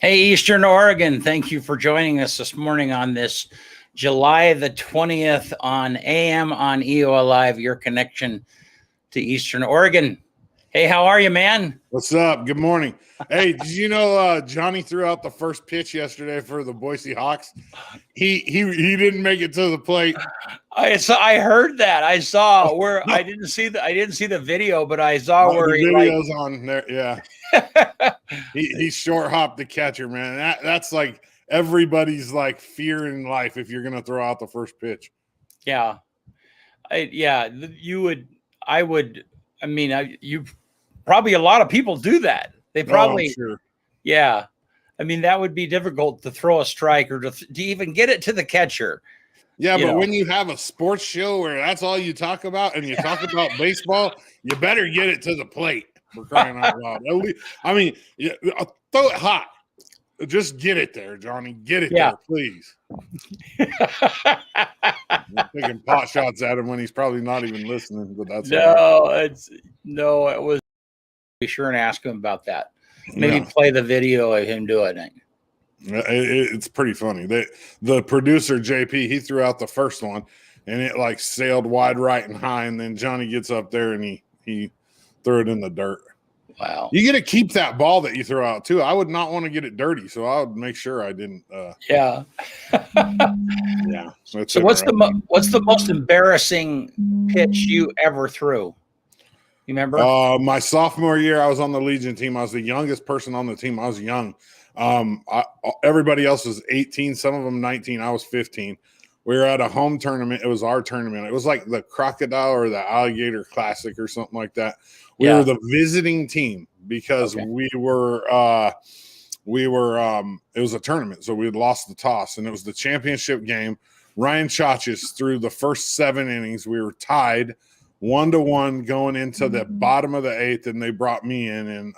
Hey, Eastern Oregon, thank you for joining us this morning on this July the 20th on AM on EOAlive, your connection to Eastern Oregon. Hey, how are you, man? What's up? Good morning. Hey, did you know Johnny threw out the first pitch yesterday for the Boise Hawks? He didn't make it to the plate. I heard that. I saw where I didn't see the video, but I saw where the he video's on there. Yeah. he short hopped the catcher, man. That's like everybody's like fear in life if you're gonna throw out the first pitch. Yeah. You probably a lot of people do that. They probably, sure. Yeah. I mean, that would be difficult to throw a strike or to even get it to the catcher. Yeah, but when you have a sports show where that's all you talk about and you talk about baseball, you better get it to the plate, for crying out loud. I mean, throw it hot. Just get it there, Johnny. Get it there, please. Taking pot shots at him when he's probably not even listening, but that's it was be sure and ask him about that. Maybe play the video of him doing it. It's pretty funny. The producer JP, he threw out the first one and it like sailed wide right and high, and then Johnny gets up there and he threw it in the dirt. Wow. You get to keep that ball that you throw out too. I would not want to get it dirty, so I would make sure I didn't. Yeah. So what's the most embarrassing pitch you ever threw? You remember? My sophomore year, I was on the Legion team. I was the youngest person on the team. I was young. Everybody else was 18, some of them 19. I was 15. We were at a home tournament. It was our tournament. It was like the Crocodile or the Alligator Classic or something like that. We were the visiting team because we were it was a tournament, so we had lost the toss, and it was the championship game. Ryan Chachis threw the first 7 innings. We were tied 1-1 going into the bottom of the 8th, and they brought me in, and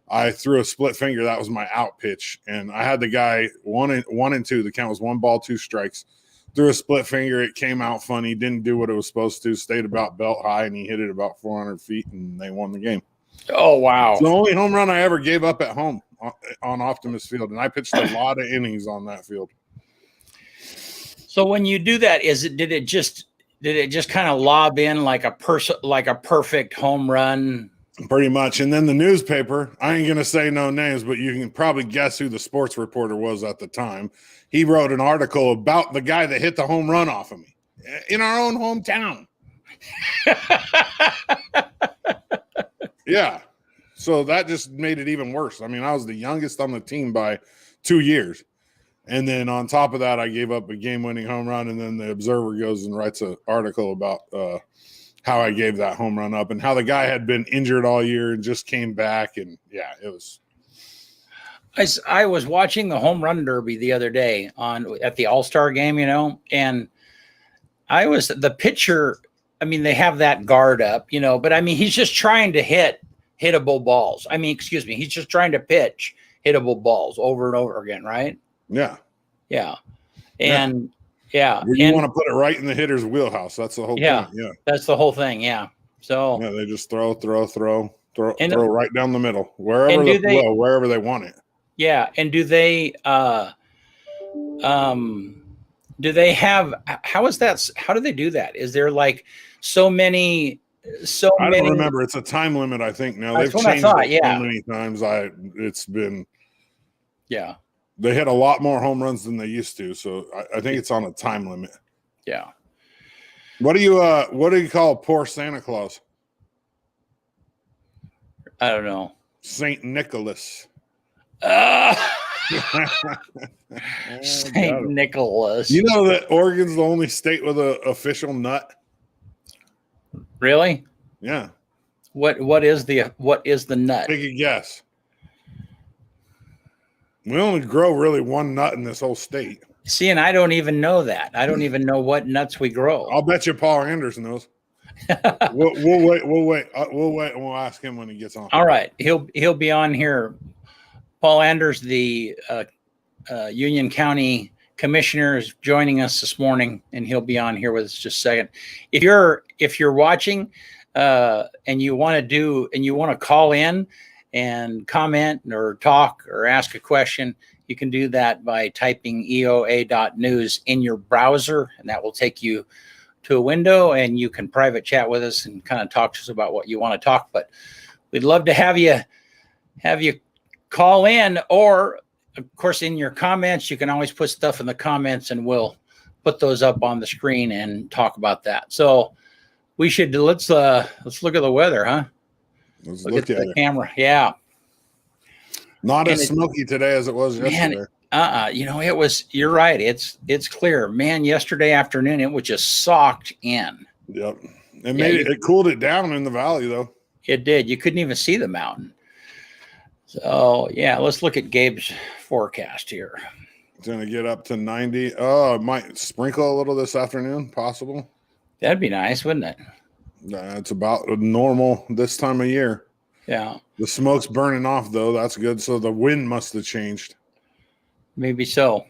I threw a split finger. That was my out pitch, and I had the guy 1 and 2. The count was 1 ball, 2 strikes. Threw a split finger. It came out funny. Didn't do what it was supposed to. Stayed about belt high, and he hit it about 400 feet, and they won the game. Oh, wow. It's the only home run I ever gave up at home on Optimus Field, and I pitched a lot of innings on that field. So when you do that, did it just kind of lob in like a perfect home run? Pretty much. And then the newspaper, I ain't going to say no names, but you can probably guess who the sports reporter was at the time. He wrote an article about the guy that hit the home run off of me in our own hometown. Yeah. So that just made it even worse. I mean, I was the youngest on the team by 2 years. And then on top of that, I gave up a game-winning home run, and then the Observer goes and writes an article about how I gave that home run up and how the guy had been injured all year and just came back. And, yeah, it was – I was watching the home run derby the other day at the All-Star game, and the pitcher. I mean, they have that guard up, but I mean, he's just trying to hit hittable balls. I mean, excuse me, he's just trying to pitch hittable balls over and over again, right? Yeah. Yeah. And yeah. You want to put it right in the hitter's wheelhouse. That's the whole point. Yeah. That's the whole thing. Yeah. So they just throw right down the middle, wherever they want it. Yeah. And do they have, how do they do that? Is there like so many? I don't remember. It's a time limit, I think. Now they've changed it so many times. It's been, they hit a lot more home runs than they used to. So I think it's on a time limit. Yeah. What do you call poor Santa Claus? I don't know. Saint Nicholas. Saint Nicholas. You know that Oregon's the only state with an official nut? Really? Yeah. What is the nut? Take a guess. We only grow really one nut in this whole state. See, and I don't even know that. I don't even know what nuts we grow. I'll bet you Paul Anderes knows. We'll wait. We'll wait, and we'll ask him when he gets on. All right, he'll be on here. Paul Anderes, the Union County Commissioner, is joining us this morning, and he'll be on here with us just a second. If you're watching and you want to call in, and comment or talk or ask a question, you can do that by typing EOA.news in your browser, and that will take you to a window, and you can private chat with us and kind of talk to us about what you want to talk. But we'd love to have you call in, or of course in your comments. You can always put stuff in the comments, and we'll put those up on the screen and talk about that. So we should let's look at the weather, huh? Let's look at the it. camera. Yeah. Not as smoky today as it was yesterday. You're right. It's clear, man. Yesterday afternoon, it was just socked in. Yep. It cooled it down in the valley, though. It did. You couldn't even see the mountain. So yeah, let's look at Gabe's forecast here. It's going to get up to 90. Oh, it might sprinkle a little this afternoon, possible. That'd be nice, wouldn't it? It's about normal this time of year. Yeah. The smoke's burning off, though. That's good. So the wind must have changed. Maybe so.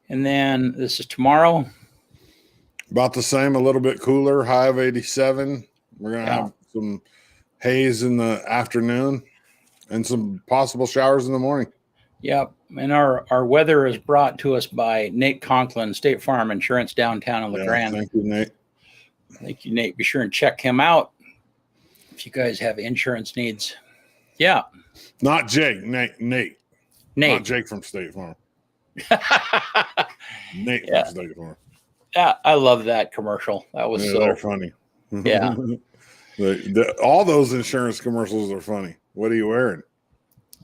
And then this is tomorrow. About the same, a little bit cooler, high of 87. We're going to have some haze in the afternoon and some possible showers in the morning. Yep. And our weather is brought to us by Nate Conklin, State Farm Insurance downtown in LeGrand. Thank you, Nate. Thank you, Nate. Be sure and check him out if you guys have insurance needs. Yeah. Not Jake, Nate. Not Jake from State Farm. Nate from State Farm. Yeah, I love that commercial. That was so funny. Yeah. All those insurance commercials are funny. What are you wearing?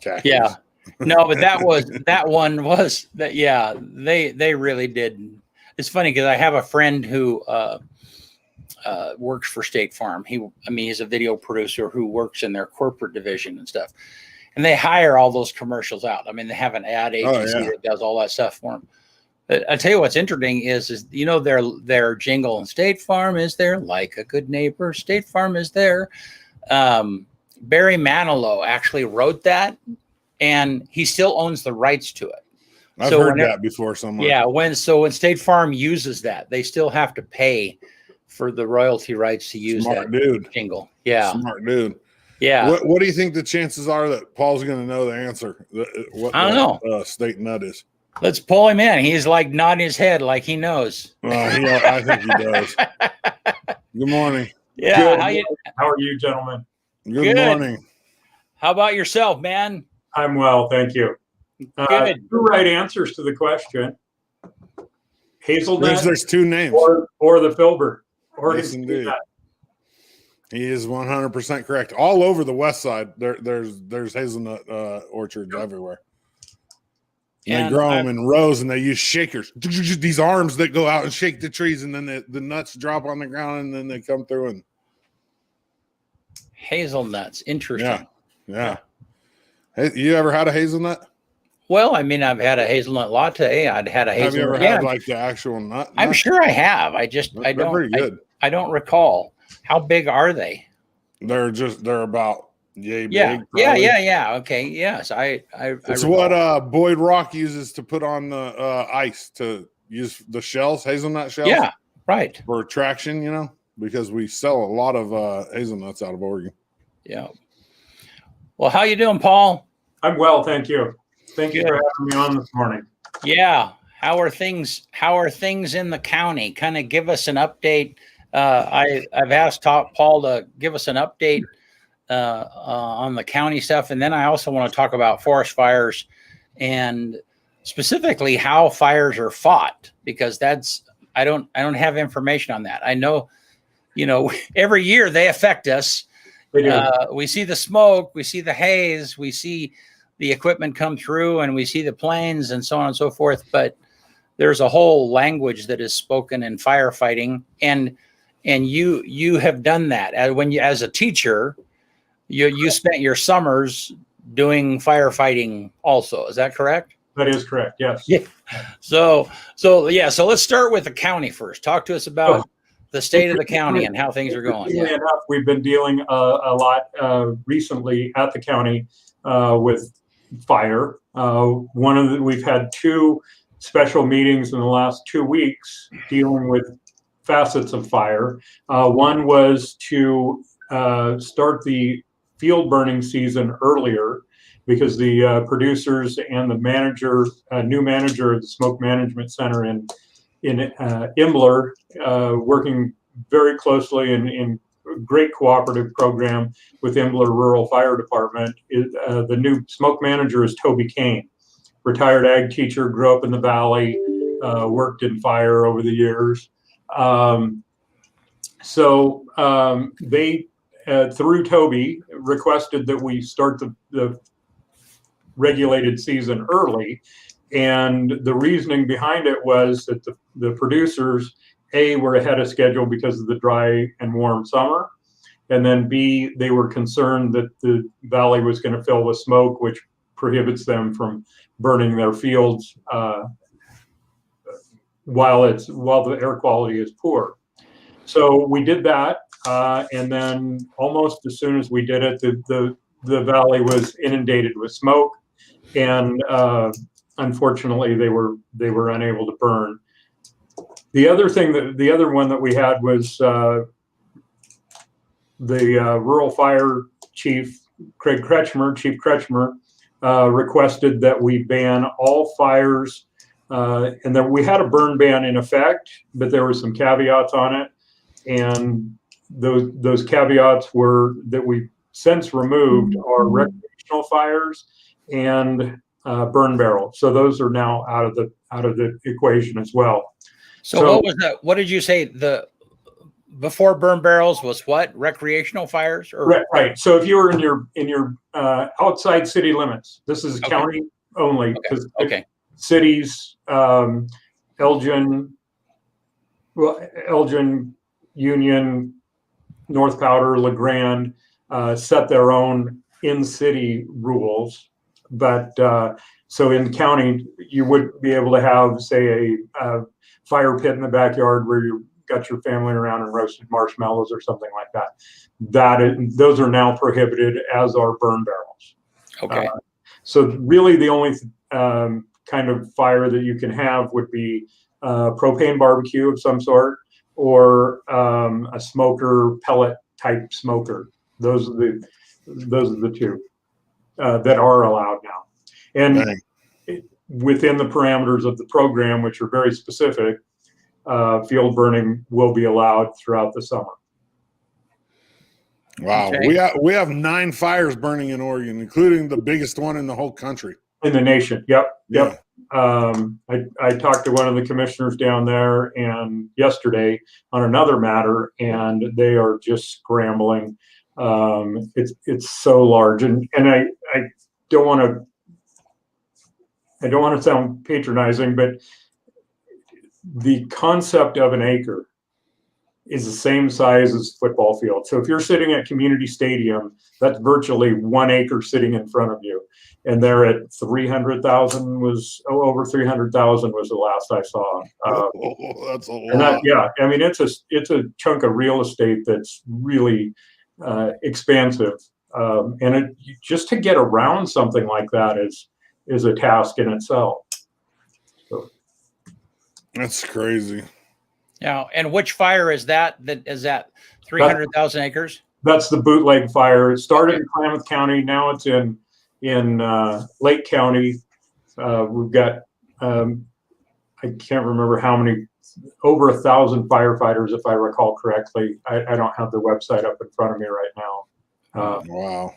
Khakis. Yeah. No, but that one was that. Yeah, they really did. It's funny because I have a friend who works for State Farm. He's a video producer who works in their corporate division and stuff. And they hire all those commercials out. I mean, they have an ad agency that does all that stuff for them. But I tell you what's interesting is their jingle. State Farm is there, like a good neighbor. State Farm is there. Barry Manilow actually wrote that, and he still owns the rights to it. I've heard that before somewhere. Yeah, when State Farm uses that, they still have to pay for the royalty rights to use that jingle. Yeah, smart dude. Yeah. What do you think the chances are that Paul's going to know the answer? I don't know. State nut is. Let's pull him in. He's like nodding his head like he knows. I think he does. Good morning. Yeah. How are you, gentlemen? Good morning. How about yourself, man? I'm well, thank you. Good. Two right answers to the question. Hazelnut. There's two names. Or the filbert. Yes, indeed. He is 100% correct. All over the west side, there's hazelnut orchards everywhere. And they grow them in rows, and they use shakers. These arms that go out and shake the trees, and then the nuts drop on the ground, and then they come through. And hazelnuts, interesting. Yeah. Hey, you ever had a hazelnut? Well, I mean, I've had a hazelnut latte. I'd had a hazelnut. Have you ever had like the actual nut? I'm sure I have. I don't. Pretty good. I don't recall. How big are they? They're about yay big. Yeah. Okay. Yes, It's what Boyd Rock uses to put on the ice, to use the shells, hazelnut shells. Yeah, right. For traction, because we sell a lot of hazelnuts out of Oregon. Yeah. Well, how you doing, Paul? I'm well, thank you. Thank you for having me on this morning. Yeah. How are things in the county? Kind of give us an update. I've asked Paul to give us an update on the county stuff, and then I also want to talk about forest fires and specifically how fires are fought, because I don't have information on that. I know, every year they affect us. They do. We see the smoke, we see the haze, we see the equipment come through, and we see the planes and so on and so forth. But there's a whole language that is spoken in firefighting, and you have done that as a teacher. You spent your summers doing firefighting also. Is that correct? That is correct. Yes. Yeah. So let's start with the county first. Talk to us about the state of the county and how things are going. Enough, we've been dealing a lot recently at the county with fire. We've had two special meetings in the last 2 weeks dealing with facets of fire. One was to start the field burning season earlier because the producers and the manager, new manager of the Smoke Management Center in Imbler, working very closely in great cooperative program with Imbler Rural Fire Department. The new smoke manager is Toby Kane, retired ag teacher, grew up in the Valley, worked in fire over the years. They, through Toby, requested that we start the regulated season early. And the reasoning behind it was that the producers, A, were ahead of schedule because of the dry and warm summer. And then B, they were concerned that the valley was going to fill with smoke, which prohibits them from burning their fields while the air quality is poor. So we did that. And then almost as soon as we did it, the valley was inundated with smoke. And unfortunately, they were unable to burn. The other one that we had was the rural fire chief, Chief Kretschmer, requested that we ban all fires, and that we had a burn ban in effect, but there were some caveats on it, and those caveats were that we since removed are recreational fires and burn barrel. So those are now out of the equation as well. So what was that? What did you say? The before burn barrels was what? Recreational fires? Or? Right. So if you were in your outside city limits, this is county only, because cities, Elgin, Union, North Powder, LeGrand set their own in-city rules. But so in county, you would be able to have, say, a fire pit in the backyard where you got your family around and roasted marshmallows or something like that. Those are now prohibited, as are burn barrels. Okay. So really, the only kind of fire that you can have would be propane barbecue of some sort, or a smoker pellet type smoker. Those are the two that are allowed now. And within the parameters of the program, which are very specific, field burning will be allowed throughout the summer. Wow. Okay. We have 9 fires burning in Oregon, including the biggest one in the whole country. In the nation. Yep. I talked to one of the commissioners down there and yesterday on another matter, and they are just scrambling. It's so large, and I don't want to sound patronizing, but the concept of an acre is the same size as a football field. So if you're sitting at Community Stadium, that's virtually 1 acre sitting in front of you. And they're at 300,000 over 300,000 was the last I saw. That's a lot. I mean, it's a chunk of real estate that's really expansive. And just to get around something like that is a task in itself. So. That's crazy. Yeah, and which fire is that? Is that 300,000 acres? That's the bootleg fire. It started in Klamath County. Now it's in Lake County. We've got I can't remember how many, over 1,000 firefighters, if I recall correctly. I don't have the website up in front of me right now. Wow.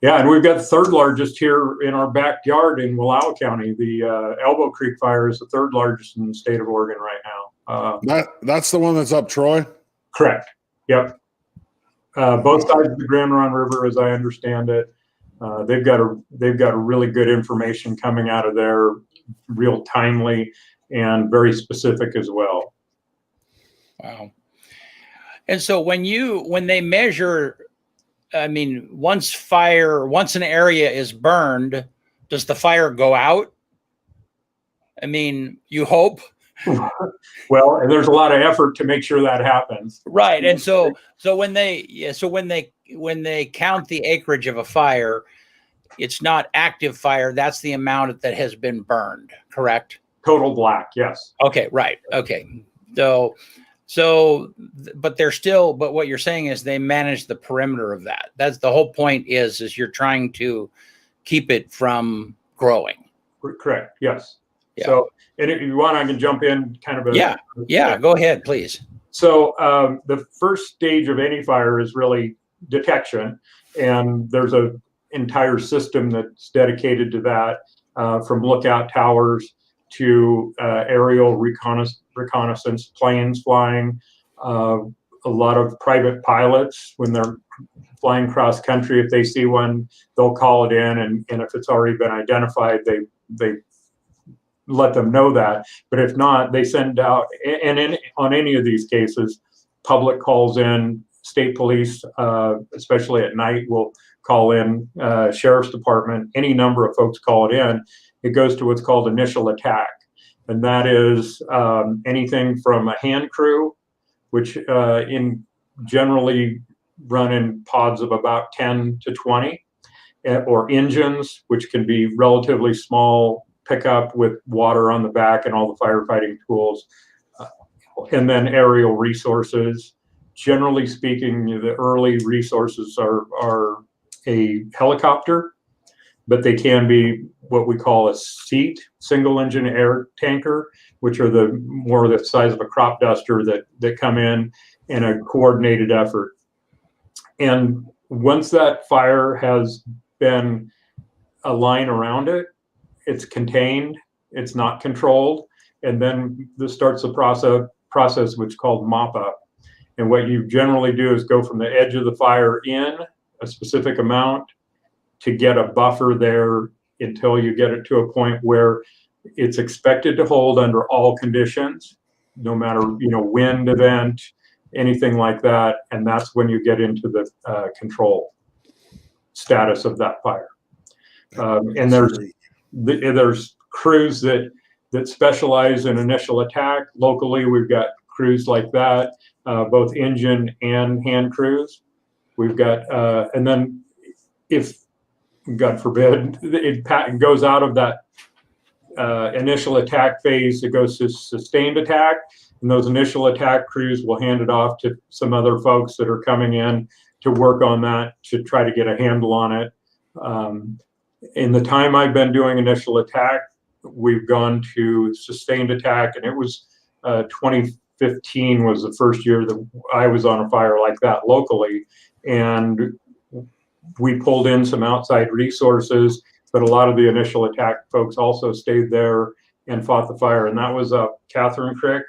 Yeah, and we've got the 3rd largest here in our backyard in Wallowa County. The Elbow Creek fire is the 3rd largest in the state of Oregon right now. That's the one that's up Troy? Correct. Yep. Both sides of the Grand Ronde River, as I understand it. They've got a really good information coming out of there, real timely and very specific as well. Wow. And so when they measure, I mean, once an area is burned, does the fire go out? I mean, you hope. Well, and there's a lot of effort to make sure that happens. Right. And so when they count the acreage of a fire, it's not active fire. That's the amount that has been burned, correct? Total black, yes. Okay, right. Okay. So So, but they're still, but what you're saying is they manage the perimeter of that. That's the whole point is you're trying to keep it from growing. Correct. Yes. Yeah. So, and if you want, I can jump in kind of a. Yeah. Go ahead, please. So the first stage of any fire is really detection. And there's an entire system that's dedicated to that, from lookout towers to aerial reconnaissance planes flying, a lot of private pilots when they're flying cross country. If they see one, they'll call it in, and if it's already been identified, they let them know that. But if not, they send out, and on any of these cases, public calls in, state police, especially at night, will call in, sheriff's department, any number of folks call it in. It goes to what's called initial attack. And that is anything from a hand crew, which in generally run in pods of about 10 to 20, or engines, which can be relatively small pickup with water on the back and all the firefighting tools, and then aerial resources. Generally speaking, the early resources are a helicopter, but they can be what we call a seat, single engine air tanker, which are the more the size of a crop duster that come in a coordinated effort. And once that fire has been a line around it, it's contained, it's not controlled, and then this starts the process which is called mop up. And what you generally do is go from the edge of the fire in a specific amount to get a buffer there until you get it to a point where it's expected to hold under all conditions, no matter, wind event, anything like that. And that's when you get into the control status of that fire. And there's crews that specialize in initial attack. Locally, we've got crews like that, both engine and hand crews. We've got, and then if, God forbid, it goes out of that initial attack phase, it goes to sustained attack, and those initial attack crews will hand it off to some other folks that are coming in to work on that, to try to get a handle on it. In the time I've been doing initial attack, we've gone to sustained attack, and it was 2015 was the first year that I was on a fire like that locally, and we pulled in some outside resources, but a lot of the initial attack folks also stayed there and fought the fire. And that was up Catherine Creek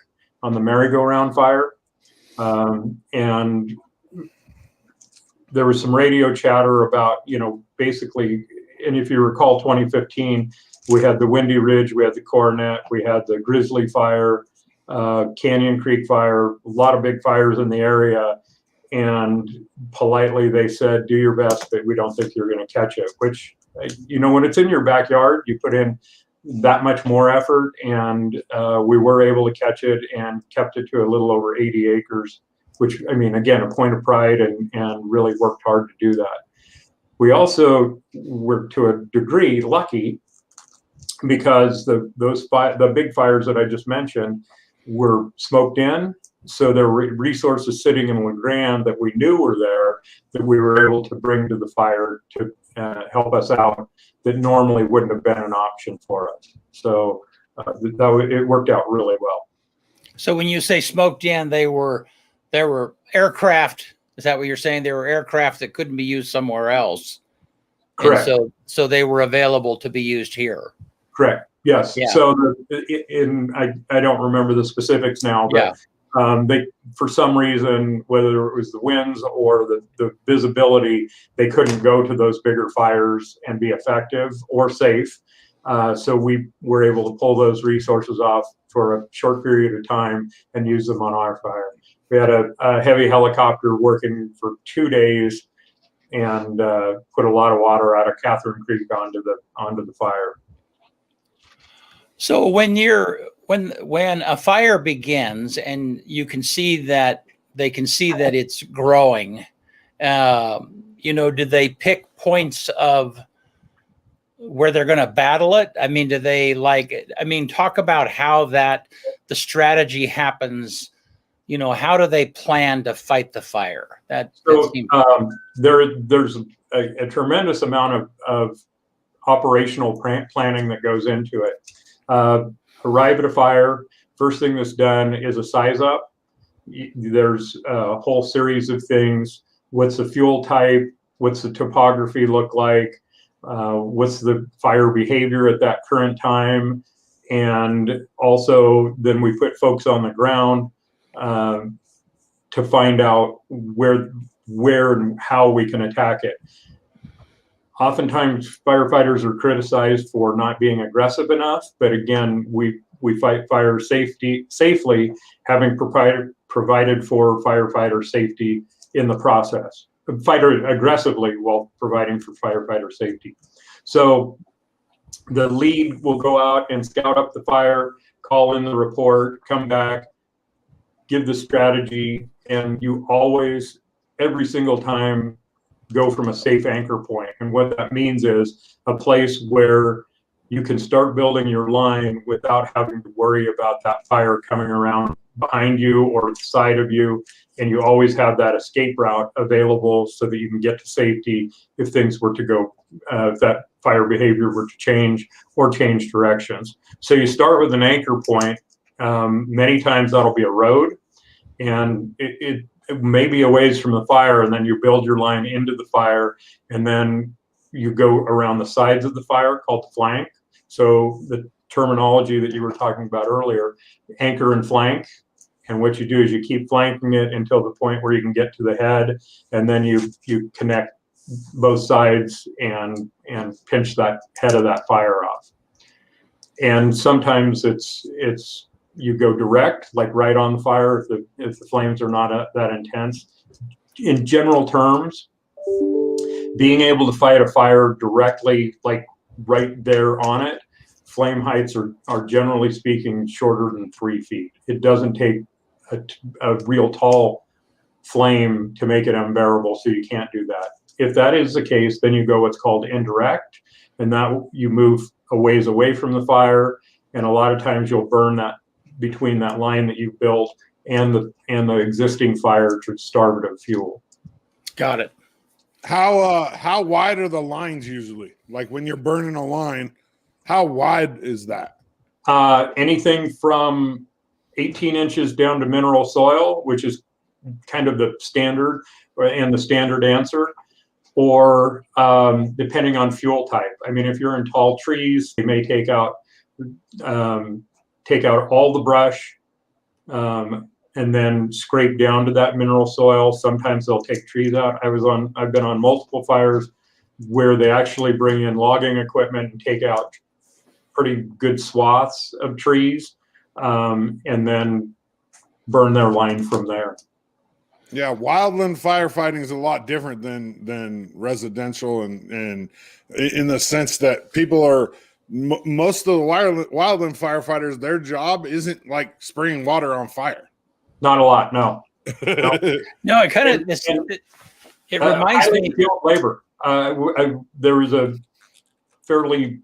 on the merry-go-round fire. And there was some radio chatter about, basically, and if you recall 2015, we had the Windy Ridge, we had the Coronet, we had the Grizzly Fire, Canyon Creek Fire, a lot of big fires in the area. And politely they said, do your best, but we don't think you're going to catch it, which, when it's in your backyard, you put in that much more effort. And we were able to catch it and kept it to a little over 80 acres, which, again, a point of pride, and really worked hard to do that. We also were, to a degree, lucky, because the big fires that I just mentioned were smoked in. So there were resources sitting in LeGrand that we knew were there that we were able to bring to the fire to help us out, that normally wouldn't have been an option for us. So it worked out really well. So when you say smoked in, there were aircraft. Is that what you're saying? There were aircraft that couldn't be used somewhere else. Correct. And so they were available to be used here. Correct. Yes. Yeah. So I don't remember the specifics now, but they, for some reason, whether it was the winds or the visibility, they couldn't go to those bigger fires and be effective or safe. So we were able to pull those resources off for a short period of time and use them on our fire. We had a heavy helicopter working for 2 days and put a lot of water out of Catherine Creek onto the fire. So when a fire begins and you can see that it's growing, do they pick points of where they're going to battle it? Do they talk about how the strategy happens, how do they plan to fight the fire? So there's a tremendous amount of operational planning that goes into it. Arrive at a fire, first thing that's done is a size up. There's a whole series of things. What's the fuel type? What's the topography look like? What's the fire behavior at that current time? And also then we put folks on the ground to find out where and how we can attack it. Oftentimes firefighters are criticized for not being aggressive enough, but again, we fight fire safely, having provided for firefighter safety in the process. Fight aggressively while providing for firefighter safety. So the lead will go out and scout up the fire, call in the report, come back, give the strategy, and you always, every single time, go from a safe anchor point. And what that means is a place where you can start building your line without having to worry about that fire coming around behind you or the side of you. And you always have that escape route available so that you can get to safety if things were to go, if that fire behavior were to change or change directions. So you start with an anchor point. Many times that'll be a road, and it may be a ways from the fire, and then you build your line into the fire, and then you go around the sides of the fire, called the flank. So the terminology that you were talking about earlier, anchor and flank. And what you do is you keep flanking it until the point where you can get to the head, and then you connect both sides and pinch that head of that fire off. And sometimes it's you go direct, like right on the fire if the flames are not that intense. In general terms, being able to fight a fire directly, like right there on it, flame heights are generally speaking shorter than 3 feet. It doesn't take a real tall flame to make it unbearable, so you can't do that. If that is the case, then you go what's called indirect, and that you move a ways away from the fire, and a lot of times you'll burn that between that line that you've built and the existing fire to starve it of fuel. Got it. How wide are the lines usually? Like when you're burning a line, how wide is that? Anything from 18 inches down to mineral soil, which is kind of the standard and the standard answer, or depending on fuel type. I mean, if you're in tall trees, you may take out all the brush and then scrape down to that mineral soil. Sometimes they'll take trees out. I've been on multiple fires where they actually bring in logging equipment and take out pretty good swaths of trees, and then burn their line from there. Yeah, wildland firefighting is a lot different than residential, and in the sense that people are most of the wildland firefighters, their job isn't like spraying water on fire. Not a lot, no. No, it kind of it reminds me of labor. There was a fairly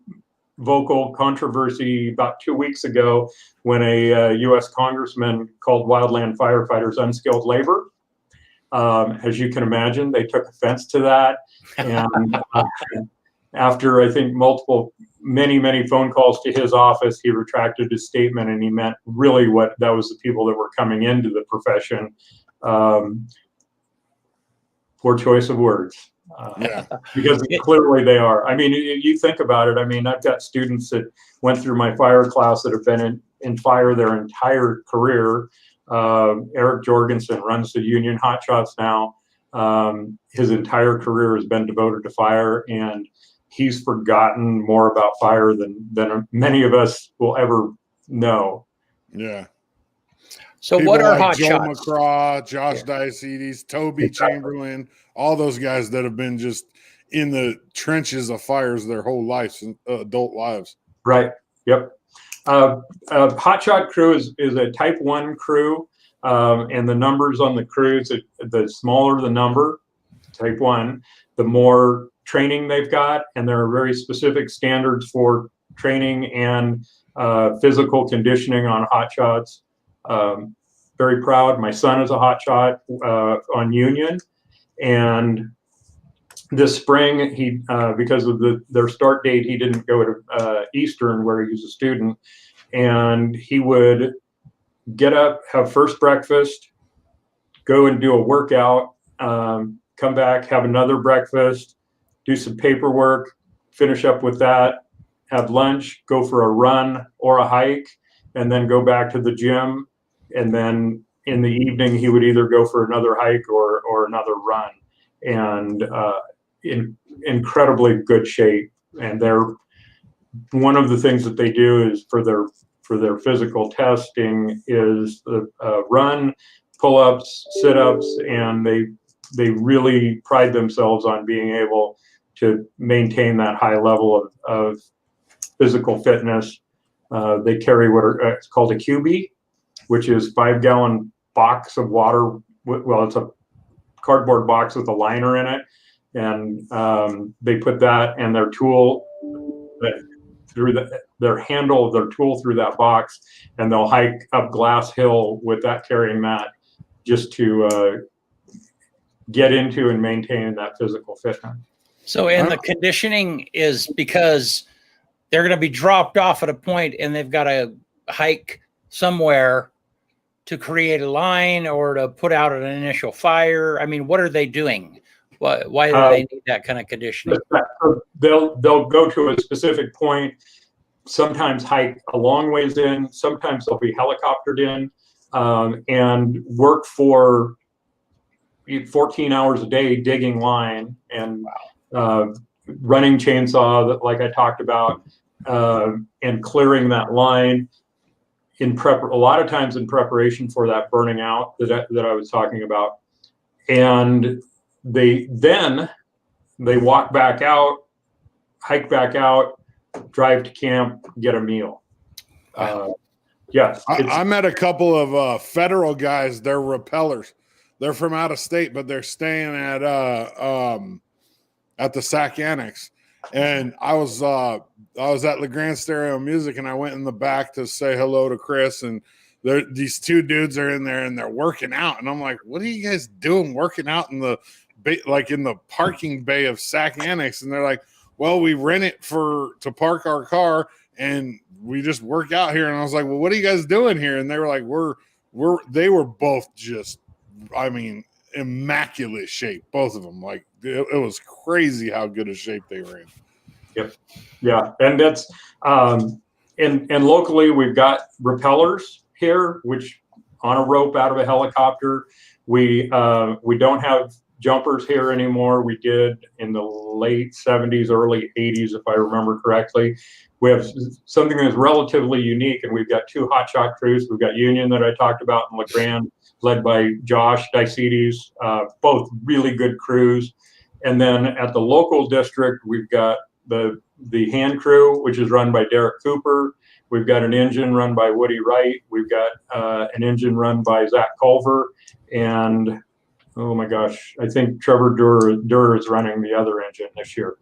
vocal controversy about 2 weeks ago when a U.S. congressman called wildland firefighters unskilled labor. As you can imagine, they took offense to that. And after, I think, many phone calls to his office, he retracted his statement, and he meant really that was the people that were coming into the profession. Poor choice of words. Because clearly they are. I mean, you think about it. I mean, I've got students that went through my fire class that have been in fire their entire career. Eric Jorgensen runs the Union Hotshots now. His entire career has been devoted to fire, and he's forgotten more about fire than many of us will ever know. Yeah. So people what are like Joel hotshots? McCraw, Josh Diacetes, Toby Chamberlain, all those guys that have been just in the trenches of fires their whole lives, adult lives. Right. Yep. Hotshot crew is a type 1 crew, and the numbers on the crews, the smaller the number, type 1, the more training they've got, and there are very specific standards for training and physical conditioning on hotshots. very proud. My son is a hotshot on Union, and this spring he because of their start date, he didn't go to Eastern where he was a student, and he would get up, have first breakfast, go and do a workout, come back, have another breakfast, do some paperwork, finish up with that, have lunch, go for a run or a hike, and then go back to the gym. And then in the evening, he would either go for another hike or another run. And in incredibly good shape. And one of the things that they do is for their physical testing is the run, pull-ups, sit-ups, and they really pride themselves on being able to maintain that high level of physical fitness. They carry it's called a QB, which is 5-gallon box of water. Well, it's a cardboard box with a liner in it, and they put that and their tool through their handle of their tool through that box, and they'll hike up Glass Hill with that, carrying that, just to get into and maintain that physical fitness. So, and the conditioning is because they're going to be dropped off at a point and they've got to hike somewhere to create a line or to put out an initial fire. I mean, what are they doing? Why do they need that kind of conditioning? They'll go to a specific point, sometimes hike a long ways in, sometimes they'll be helicoptered in, and work for 14 hours a day digging line and running chainsaw, like I talked about, and clearing that line a lot of times in preparation for that burning out that I was talking about. And they walk back out, hike back out, drive to camp, get a meal. Yes. I met a couple of federal guys. They're rappellers. They're from out of state, but they're staying at the Sac Annex. And I was at LeGrand Stereo Music, and I went in the back to say hello to Chris, and these two dudes are in there and they're working out, and I'm like, what are you guys doing working out in the parking bay of Sac Annex? And they're like, well, we rent it to park our car and we just work out here. And I was like, well, what are you guys doing here? And they were like, they were both just, I mean, immaculate shape, both of them. Like it was crazy how good a shape they were in. Yep. Yeah. And that's and locally we've got rappellers here, which on a rope out of a helicopter. We don't have jumpers here anymore. We did in the late 70s, early 80s, if I remember correctly. We have something that's relatively unique, and we've got two hotshot crews. We've got Union that I talked about in LeGrand, led by Josh Dicides, both really good crews. And then at the local district, we've got the hand crew, which is run by Derek Cooper. We've got an engine run by Woody Wright. We've got an engine run by Zach Culver. And, oh my gosh, I think Trevor Durr is running the other engine this year.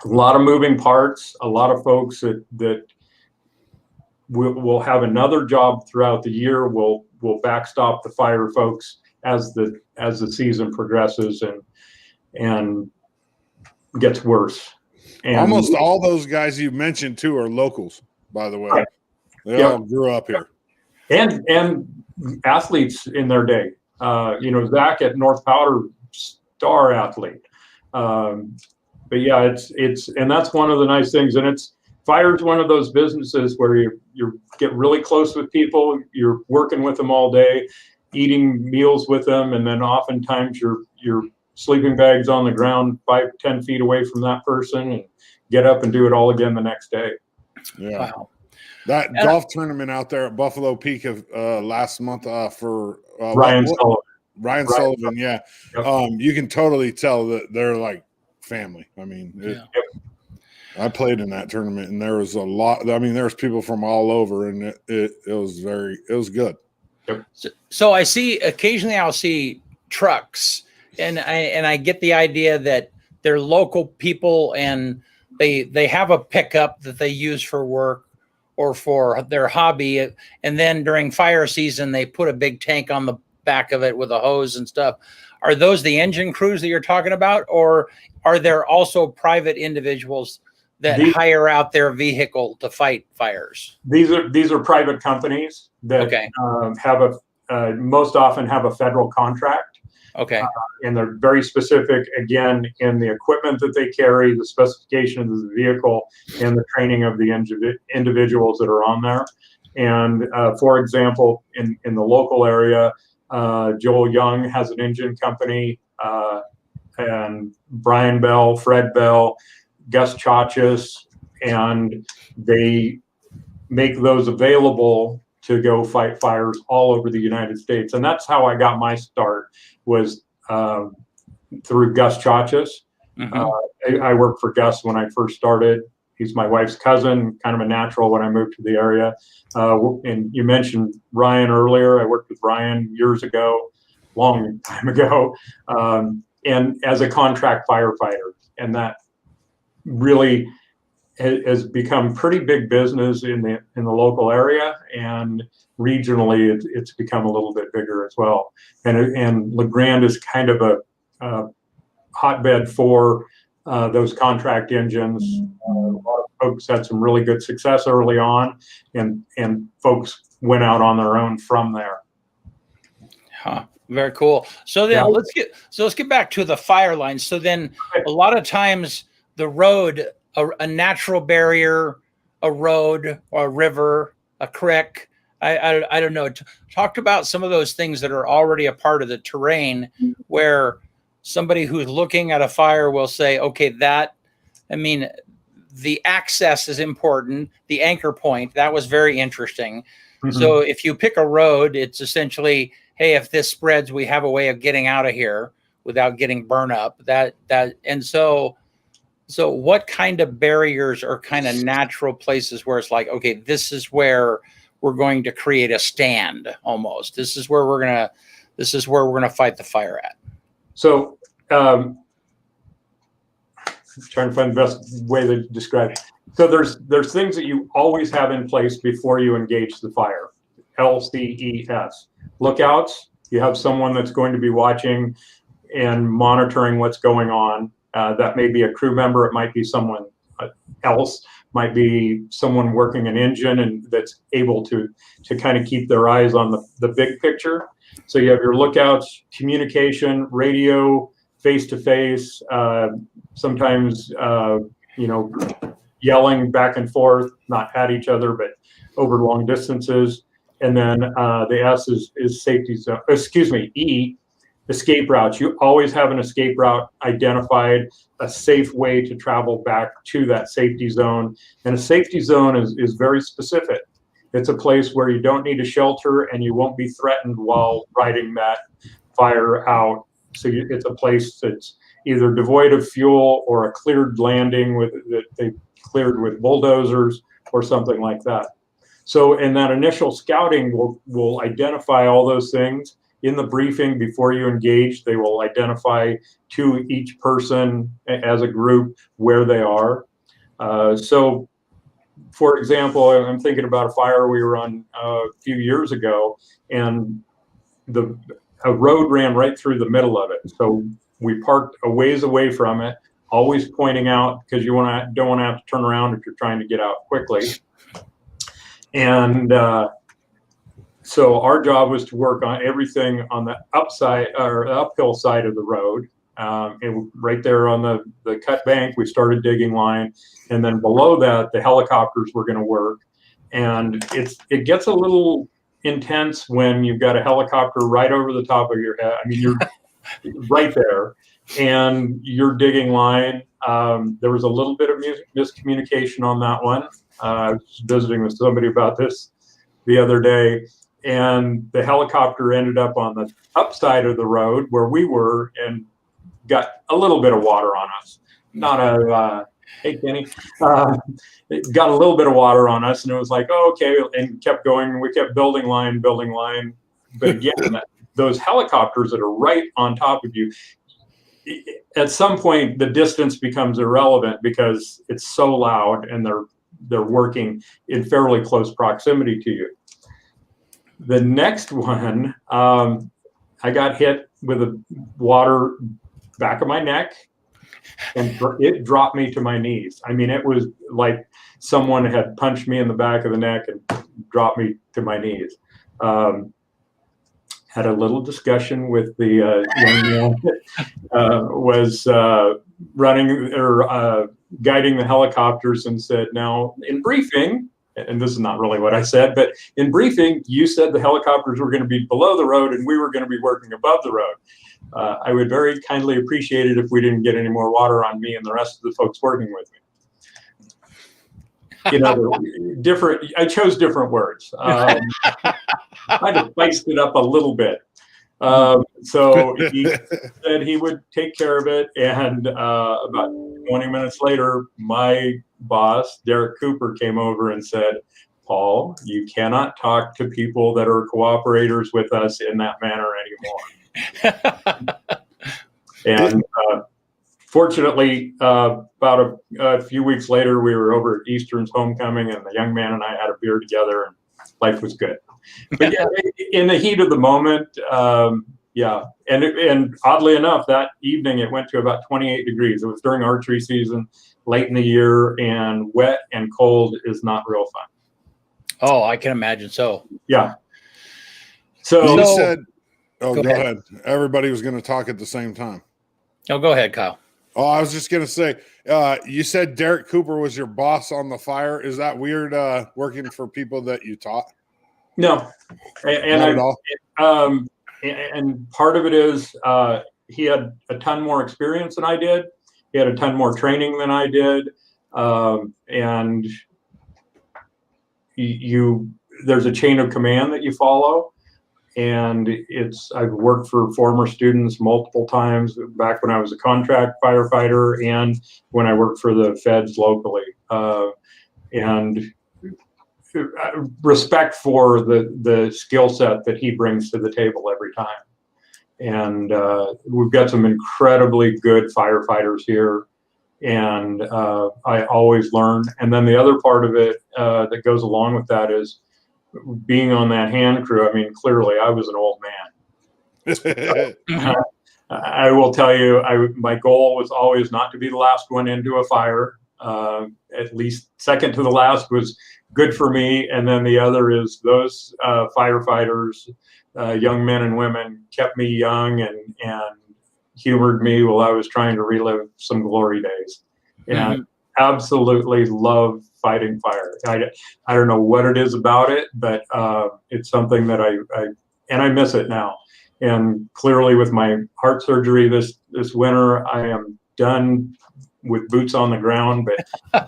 A lot of moving parts, a lot of folks that will have another job throughout the year. Will backstop the fire folks as the season progresses and gets worse. And almost all those guys you mentioned too are locals, by the way. Right. They all grew up here. And athletes in their day. Zach at North Powder, star athlete. But yeah, it's and that's one of the nice things. And fire's one of those businesses where you get really close with people. You're working with them all day, eating meals with them, and then oftentimes your sleeping bag's on the ground 5-10 feet away from that person, and get up and do it all again the next day. Yeah. Wow. That golf tournament out there at Buffalo Peak of last month for Ryan Sullivan. Ryan Sullivan, yeah. Yep. You can totally tell that they're like family. I mean, I played in that tournament, and there was a lot. I mean, there was people from all over, and it was good. Yep. So I see occasionally I'll see trucks, and I get the idea that they're local people and they have a pickup that they use for work, or for their hobby. And then during fire season, they put a big tank on the back of it with a hose and stuff. Are those the engine crews that you're talking about, or are there also private individuals that hire out their vehicle to fight fires? These are private companies that most often have a federal contract. Okay. And they're very specific, again, in the equipment that they carry, the specification of the vehicle, and the training of the individuals that are on there. And for example, in the local area, Joel Young has an engine company, and Brian Bell, Fred Bell, Gus Chachis, and they make those available to go fight fires all over the United States. And that's how I got my start, was through Gus Chachis. I worked for Gus when I first started. He's my wife's cousin, kind of a natural when I moved to the area. And you mentioned Ryan earlier. I worked with Ryan years ago, long time ago, and as a contract firefighter. And that really has become pretty big business in the local area, and regionally it's become a little bit bigger as well. And LeGrand is kind of a hotbed for those contract engines. A lot of folks had some really good success early on, and folks went out on their own from there. Huh. Very cool. So then let's get back to the fire lines. So then a lot of times the road, a natural barrier, a road, or a river, a creek, I don't know. Talked about some of those things that are already a part of the terrain, where somebody who's looking at a fire will say, okay, the access is important. The anchor point, that was very interesting. So if you pick a road, it's essentially, hey, if this spreads, we have a way of getting out of here without getting burned up. So what kind of barriers are kind of natural places where it's like, okay, this is where we're going to create a stand almost. This is where we're gonna fight the fire at. So trying to find the best way to describe it. So there's things that you always have in place before you engage the fire. LCES. Lookouts. You have someone that's going to be watching and monitoring what's going on. That may be a crew member. It might be someone else. Might be someone working an engine and that's able to kind of keep their eyes on the big picture. So you have your lookouts, communication, radio, face-to-face, sometimes, yelling back and forth, not at each other, but over long distances. And then the S is safety zone, E, escape routes. You always have an escape route identified, a safe way to travel back to that safety zone. And a safety zone is very specific. It's a place where you don't need a shelter and you won't be threatened while riding that fire out. So it's a place that's either devoid of fuel or a cleared landing that they cleared with bulldozers or something like that. So in that initial scouting, we'll identify all those things. In the briefing before you engage, they will identify to each person as a group where they are. So for example, I'm thinking about a fire we were on a few years ago, and a road ran right through the middle of it. So we parked a ways away from it, always pointing out, because you don't want to have to turn around if you're trying to get out quickly. And so our job was to work on everything on the upside or uphill side of the road. And right there on the cut bank, we started digging line. And then below that, the helicopters were going to work. And it gets a little intense when you've got a helicopter right over the top of your head. I mean, you're right there and you're digging line. There was a little bit of miscommunication on that one. I was visiting with somebody about this the other day, and the helicopter ended up on the upside of the road where we were and got a little bit of water on us. Not a, hey, Kenny, it got a little bit of water on us, and it was like, oh, okay, and kept going. We kept building line. But again, those helicopters that are right on top of you, at some point, the distance becomes irrelevant because it's so loud and they're they're working in fairly close proximity to you. The next one, I got hit with a water back of my neck, and it dropped me to my knees. I mean, it was like someone had punched me in the back of the neck and dropped me to my knees. Had a little discussion with the young man that was running or guiding the helicopters, and said, now in briefing, and this is not really what I said, but in briefing, you said the helicopters were going to be below the road and we were going to be working above the road. I would very kindly appreciate it if we didn't get any more water on me and the rest of the folks working with me. You know, I chose different words. I just spiced it up a little bit. So he said he would take care of it. And about 20 minutes later, my boss, Derek Cooper, came over and said, Paul, you cannot talk to people that are cooperators with us in that manner anymore. And fortunately, about a few weeks later, we were over at Eastern's homecoming, and the young man and I had a beer together, and life was good. But yeah, in the heat of the moment, yeah. And oddly enough, that evening it went to about 28 degrees. It was during archery season, late in the year, and wet and cold is not real fun. Oh, I can imagine. So yeah. So you said, go go ahead. ahead. Everybody was going to talk at the same time. Oh, go ahead, Kyle. Oh, I was just going to say, you said Derek Cooper was your boss on the fire. Is that weird working for people that you taught? No. And Not at all. And part of it is he had a ton more experience than I did. He had a ton more training than I did. And there's a chain of command that you follow. And I've worked for former students multiple times back when I was a contract firefighter and when I worked for the feds locally. And respect for the skill set that he brings to the table every time. And we've got some incredibly good firefighters here, and I always learn. And then the other part of it that goes along with that is being on that hand crew. I mean, clearly I was an old man. I will tell you, my goal was always not to be the last one into a fire. At least second to the last was good for me. And then the other is those firefighters, young men and women, kept me young and humored me while I was trying to relive some glory days. And absolutely love fighting fire. I don't know what it is about it, but it's something that I miss it now. And clearly with my heart surgery this winter, I am done with boots on the ground, but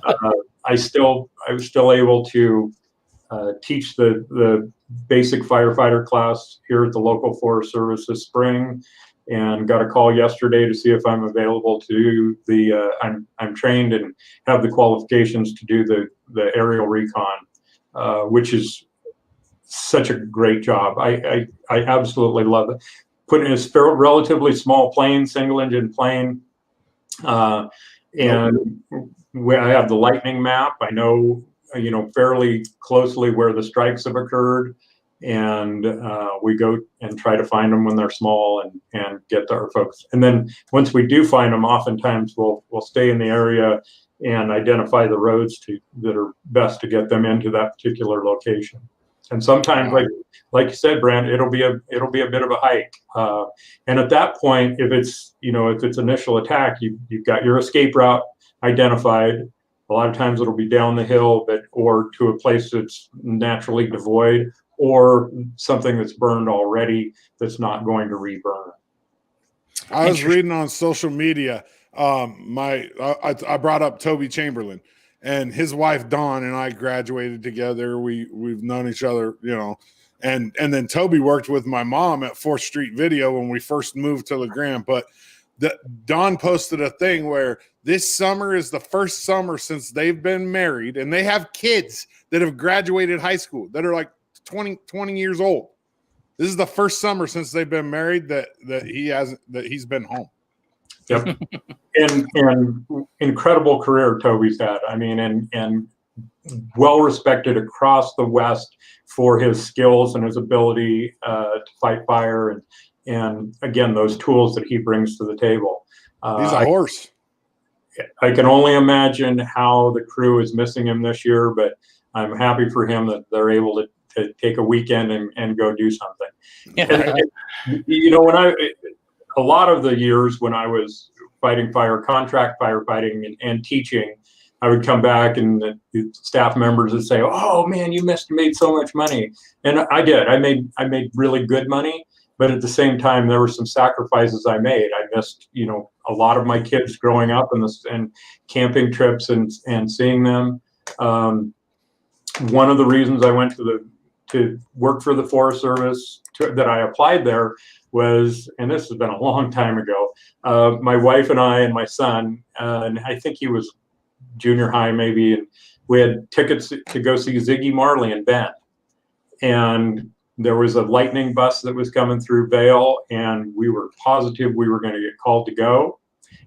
I was still able to teach the basic firefighter class here at the local Forest Service this spring, and got a call yesterday to see if I'm available to do I'm trained and have the qualifications to do the aerial recon, which is such a great job. I absolutely love it. Putting a relatively small plane, single engine plane, and where I have the lightning map, I know fairly closely where the strikes have occurred, and we go and try to find them when they're small and get to our folks. And then once we do find them, oftentimes we'll stay in the area and identify the roads that are best to get them into that particular location. And sometimes, like you said, Brent, it'll be a bit of a hike. And at that point, if it's initial attack, you've got your escape route identified. A lot of times it'll be down the hill, or to a place that's naturally devoid, or something that's burned already that's not going to reburn. I was reading on social media. I brought up Toby Chamberlain, and his wife Dawn and I graduated together. We've known each other, and then Toby worked with my mom at 4th Street Video when we first moved to LeGrand. But Dawn posted a thing where this summer is the first summer since they've been married, and they have kids that have graduated high school that are like 20 years old. This is the first summer since they've been married that he's been home. Yep. and incredible career Toby's had. I mean, and well respected across the West for his skills and his ability to fight fire, and again, those tools that he brings to the table. He's a horse. I can only imagine how the crew is missing him this year, but I'm happy for him that they're able to take a weekend and go do something. Yeah. And, you know, a lot of the years when I was fighting fire, contract firefighting and teaching, I would come back and the staff members would say, "Oh man, you made so much money." And I did. I made really good money, but at the same time, there were some sacrifices I made. I missed, you know, a lot of my kids growing up and camping trips and seeing them. One of the reasons I went to work for the Forest Service that I applied there was, and this has been a long time ago, my wife and I and my son, and I think he was junior high maybe, and we had tickets to go see Ziggy Marley in Bend. And there was a lightning bus that was coming through Vail, and we were positive we were going to get called to go.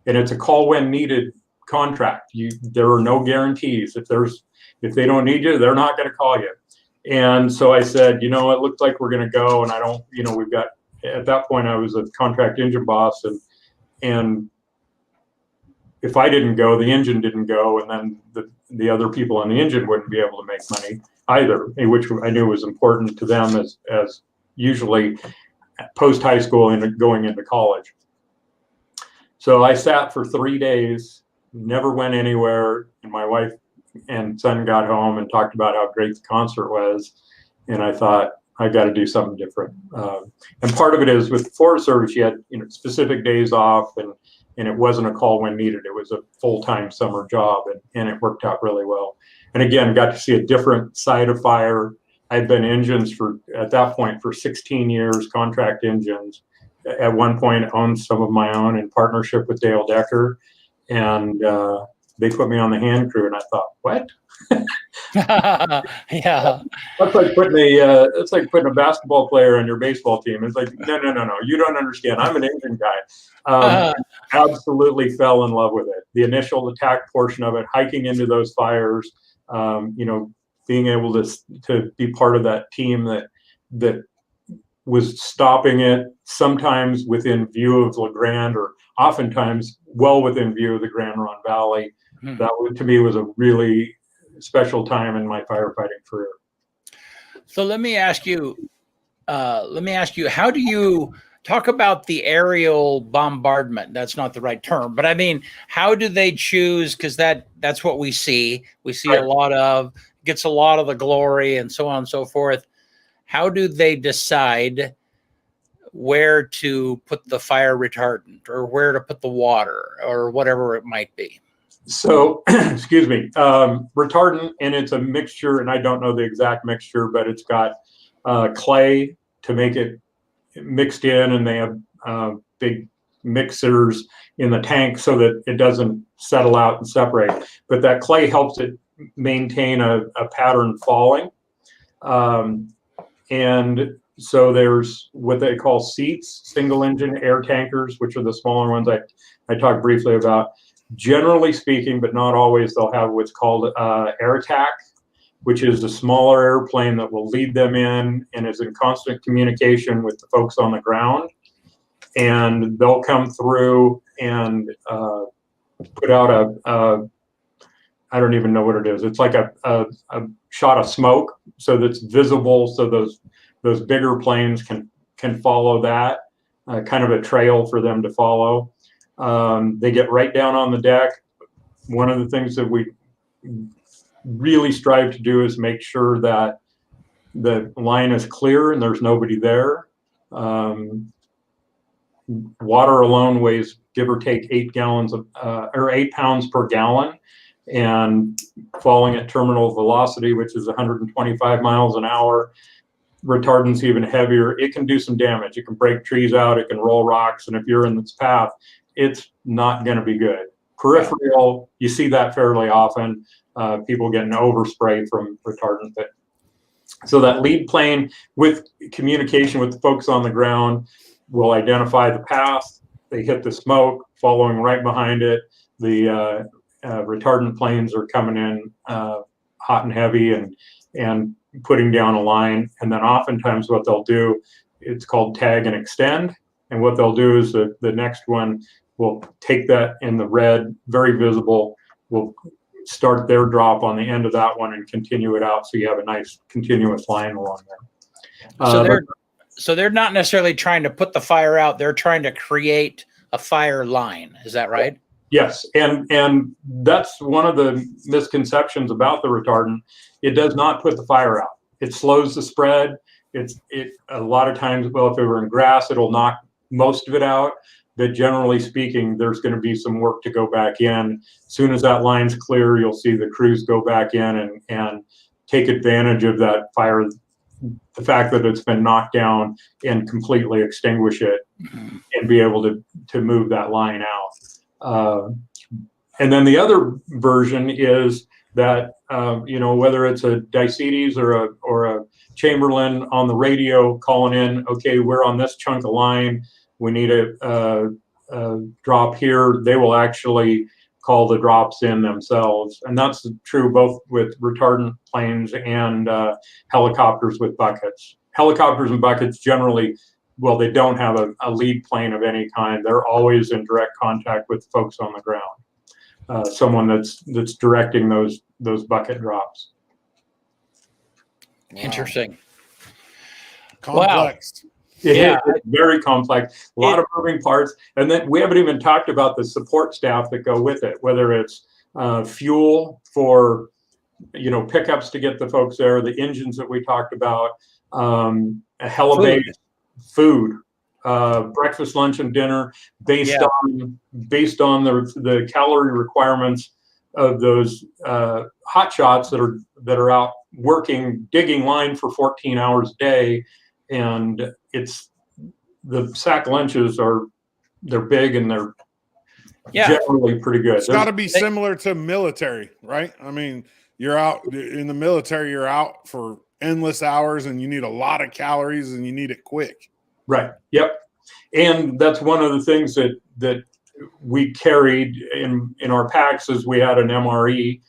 And it's a call when needed contract. There are no guarantees. If they don't need you, they're not going to call you. And so I said, you know, it looks like we're going to go, and I don't, you know, we've got, at that point I was a contract engine boss, and if I didn't go, the engine didn't go, and then the other people on the engine wouldn't be able to make money either, which I knew was important to them as usually post high school and going into college. So I sat for 3 days, never went anywhere, and my wife and son got home and talked about how great the concert was, and I thought, I got to do something different. And part of it is with the Forest Service, you had, you know, specific days off, and it wasn't a call when needed. It was a full-time summer job, and it worked out really well. And again, got to see a different side of fire. I'd been engines at that point for 16 years, contract engines. At one point, owned some of my own in partnership with Dale Decker, and they put me on the hand crew, and I thought, what? Yeah. That's like putting a basketball player on your baseball team. It's like, no, you don't understand. I'm an engine guy. Absolutely fell in love with it. The initial attack portion of it, hiking into those fires, you know, being able to be part of that team that was stopping it, sometimes within view of La Grande, or oftentimes well within view of the Grand Ronde Valley. That to me was a really special time in my firefighting career. So let me ask you, how do you talk about the aerial bombardment? That's not the right term, but I mean, how do they choose? Because that's what we see. We see a lot of, gets a lot of the glory and so on and so forth. How do they decide where to put the fire retardant, or where to put the water, or whatever it might be? So, excuse me, retardant, and it's a mixture, and I don't know the exact mixture, but it's got clay to make it mixed in, and they have big mixers in the tank so that it doesn't settle out and separate. But that clay helps it maintain a pattern falling. And so there's what they call seats, single engine air tankers, which are the smaller ones I talked briefly about. Generally speaking, but not always, they'll have what's called air attack, which is a smaller airplane that will lead them in and is in constant communication with the folks on the ground. And they'll come through and put out I don't even know what it is. It's like a shot of smoke, so that's visible, so those bigger planes can follow that, kind of a trail for them to follow. They get right down on the deck. One of the things that we really strive to do is make sure that the line is clear and there's nobody there. Water alone weighs, give or take, 8 gallons of, or 8 pounds per gallon, and falling at terminal velocity, which is 125 miles an hour. Retardant's even heavier. It can do some damage. It can break trees out. It can roll rocks. And if you're in its path, it's not going to be good. Peripheral, you see that fairly often. People getting overspray from retardant. But so that lead plane, with communication with the folks on the ground, will identify the path. They hit the smoke, following right behind it. The retardant planes are coming in hot and heavy and putting down a line. And then oftentimes what they'll do, it's called tag and extend. And what they'll do is the next one will take that in the red, very visible, will start their drop on the end of that one and continue it out, so you have a nice continuous line along there. So they're not necessarily trying to put the fire out, they're trying to create a fire line. Is that right? Yes, and that's one of the misconceptions about the retardant. It does not put the fire out. It slows the spread. It a lot of times, well, if it were in grass, it'll knock most of it out. But generally speaking, there's going to be some work to go back in. As soon as that line's clear, you'll see the crews go back in and take advantage of that fire, the fact that it's been knocked down, and completely extinguish it and be able to move that line out. And then the other version is that, whether it's a Dicides or a Chamberlain on the radio calling in, okay, we're on this chunk of line, we need a drop here, they will actually call the drops in themselves. And that's true both with retardant planes and helicopters with buckets. Helicopters and buckets generally, well, they don't have a lead plane of any kind. They're always in direct contact with folks on the ground. Someone that's directing those bucket drops. Wow. Interesting. Complex. Wow. Yeah, it's very complex. A lot of moving parts, and then we haven't even talked about the support staff that go with it. Whether it's fuel for pickups to get the folks there, the engines that we talked about, a helibase, food, breakfast, lunch, and dinner based on the calorie requirements of those hotshots that are out working, digging line for 14 hours a day. And it's the sack lunches they're big and they're generally pretty good. It's got to be similar to military, right? I mean, you're out in the military, you're out for endless hours and you need a lot of calories and you need it quick. Right. Yep. And that's one of the things that we carried in our packs is we had an MRE,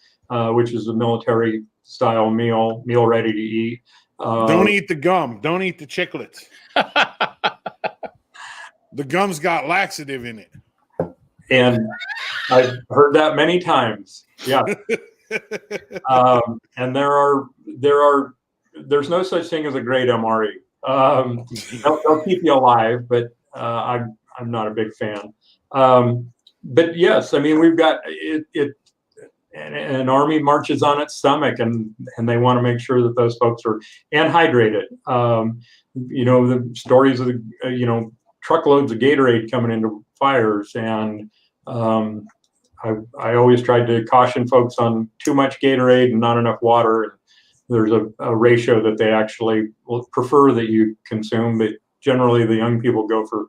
which is a military style meal ready to eat. Don't eat the gum. Don't eat the chiclets. The gum's got laxative in it. And I've heard that many times. Yeah. And there's no such thing as a great MRE. They'll keep you alive, but I'm not a big fan. But yes, I mean, we've got it. An army marches on its stomach, and they want to make sure that those folks are hydrated. The stories of truckloads of Gatorade coming into fires, and I always tried to caution folks on too much Gatorade and not enough water. And there's a ratio that they actually will prefer that you consume, but generally the young people go for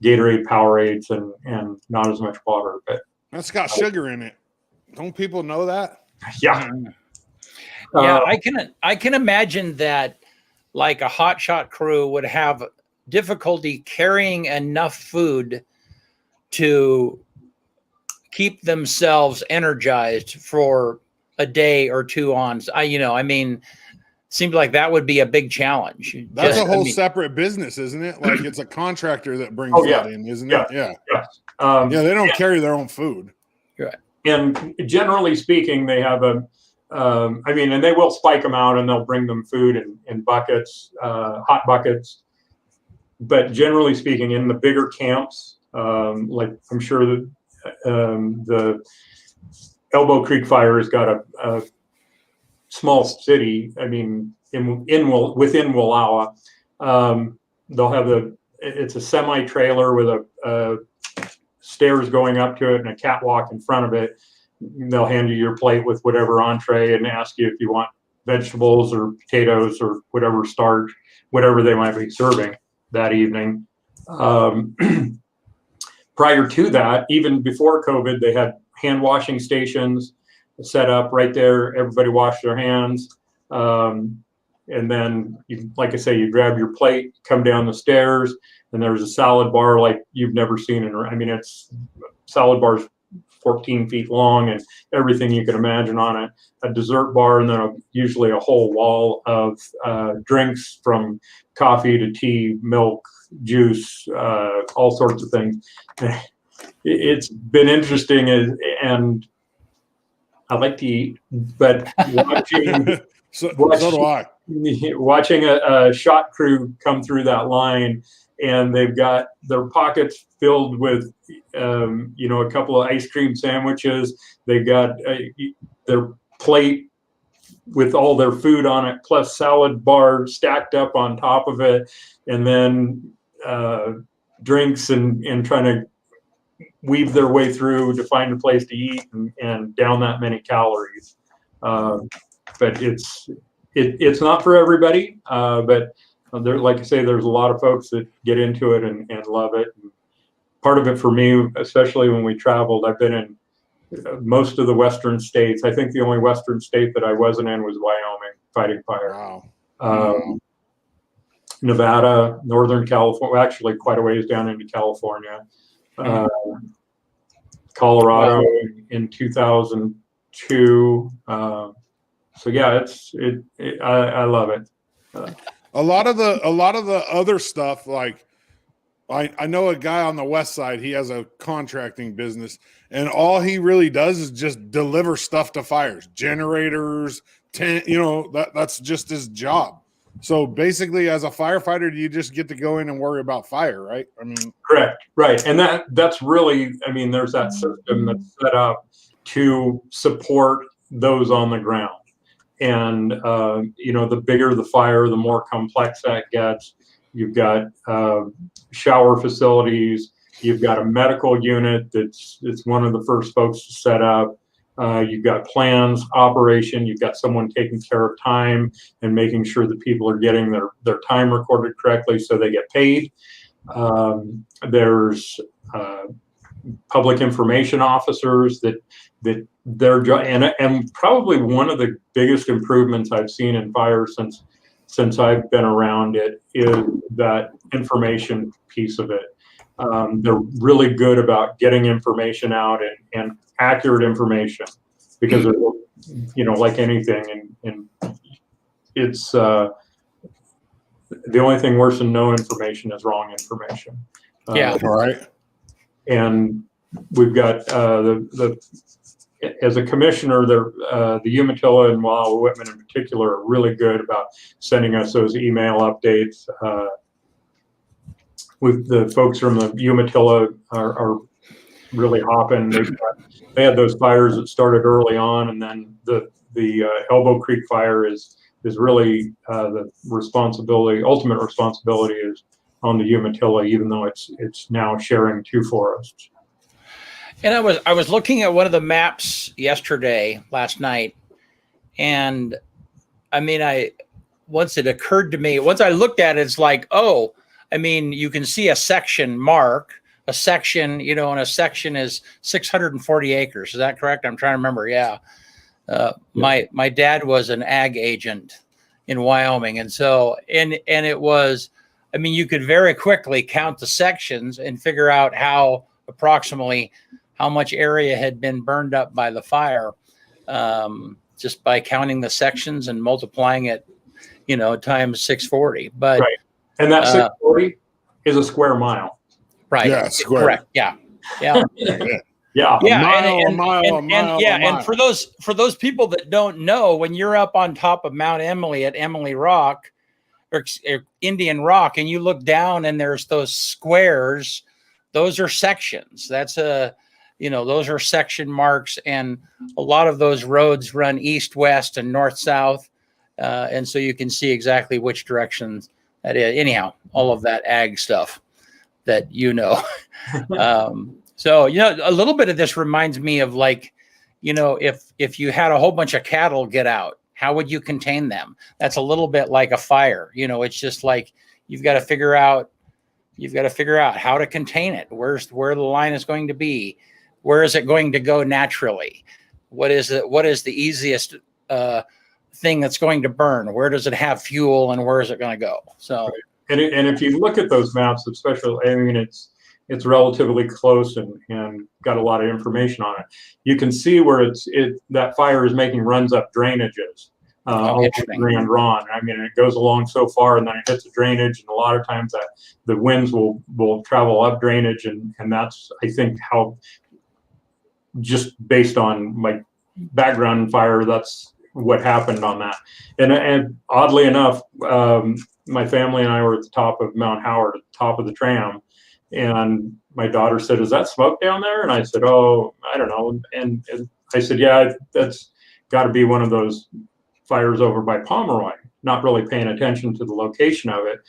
Gatorade Powerades and not as much water. But that's got sugar in it. Don't people know that? Yeah. Yeah, I can imagine that like a hotshot crew would have difficulty carrying enough food to keep themselves energized for a day or two on. Seems like that would be a big challenge. That's a whole separate business, isn't it? Like it's a contractor that brings that in, isn't it? Yeah. They don't carry their own food. Right. And generally speaking, they have and they will spike them out and they'll bring them food in buckets, hot buckets. But generally speaking, in the bigger camps, like I'm sure that the Elbow Creek Fire has got a small city. I mean, within Wallowa, they'll have it's a semi trailer with a stairs going up to it and a catwalk in front of it. They'll hand you your plate with whatever entree and ask you if you want vegetables or potatoes or whatever starch, whatever they might be serving that evening. Prior to that, even before COVID, they had hand washing stations set up right there. Everybody washed their hands. And then, like I say, you grab your plate, come down the stairs, and there's a salad bar like you've never seen. It's salad bars 14 feet long and everything you can imagine on it. A dessert bar, and then usually a whole wall of drinks, from coffee to tea, milk, juice, all sorts of things. It's been interesting, and I like to eat, but watching so do I. Watching a shot crew come through that line, and they've got their pockets filled with, a couple of ice cream sandwiches. They've got their plate with all their food on it, plus salad bar stacked up on top of it, and then drinks, and trying to weave their way through to find a place to eat and down that many calories. But it's not for everybody. But there, like I say, there's a lot of folks that get into it and love it. And part of it for me, especially when we traveled, I've been in most of the Western states. I think the only Western state that I wasn't in was Wyoming, fighting fire. Wow. Nevada, Northern California, actually quite a ways down into California. Colorado in 2002. So yeah, I love it. A lot of the other stuff, like I know a guy on the west side, he has a contracting business, and all he really does is just deliver stuff to fires, generators, tent, that's just his job. So basically, as a firefighter, you just get to go in and worry about fire, right? I mean, correct, right, and that's really, there's that system that's set up to support those on the ground, and the bigger the fire, the more complex that gets. You've got shower facilities. You've got a medical unit it's one of the first folks to set up. You've got plans, operation. You've got someone taking care of time and making sure that people are getting their time recorded correctly so they get paid. There's public information officers that their job, and probably one of the biggest improvements I've seen in fire since I've been around it is that information piece of it. They're really good about getting information out and accurate information, because like anything, and it's the only thing worse than no information is wrong information. Yeah. Right. And we've got as a commissioner, the Umatilla and Wallowa Whitman in particular are really good about sending us those email updates. With the folks from the Umatilla are really hopping. They had those fires that started early on, and then the Elbow Creek fire is really the ultimate responsibility is on the Umatilla, even though it's now sharing two forests. And I was looking at one of the maps last night, and once it occurred to me, once I looked at it, it's like, you can see a section mark, and a section is 640 acres. Is that correct? I'm trying to remember. Yeah. My dad was an ag agent in Wyoming. And so, and it was, you could very quickly count the sections and figure out approximately how much area had been burned up by the fire, just by counting the sections and multiplying it, times 640. But right. And that 640 is a square mile. Right. Yeah, square. Correct. Yeah. Yeah. Yeah. A mile. And for those people that don't know, when you're up on top of Mount Emily at Emily Rock or Indian Rock, and you look down and there's those squares, those are sections. Those are section marks, and a lot of those roads run east, west, and north, south. And so you can see exactly which directions that is. Anyhow, all of that ag stuff that So, a little bit of this reminds me of if you had a whole bunch of cattle get out, how would you contain them? That's a little bit like a fire. It's just like you've got to figure out how to contain it. Where the line is going to be. Where is it going to go naturally? What is the easiest thing that's going to burn? Where does it have fuel, and where is it going to go? So, and if you look at those maps, especially, it's relatively close and got a lot of information on it. You can see where that fire is making runs up drainages. Over Grand Ron. I mean, it goes along so far, and then it hits the drainage, and a lot of times that the winds will travel up drainage, and that's, I think, how, just based on my background in fire, that's what happened on that. And oddly enough, my family and I were at the top of Mount Howard, at the top of the tram, and my daughter said, "Is that smoke down there?" And I said, "Oh, I don't know." And I said, "Yeah, that's got to be one of those fires over by Pomeroy," not really paying attention to the location of it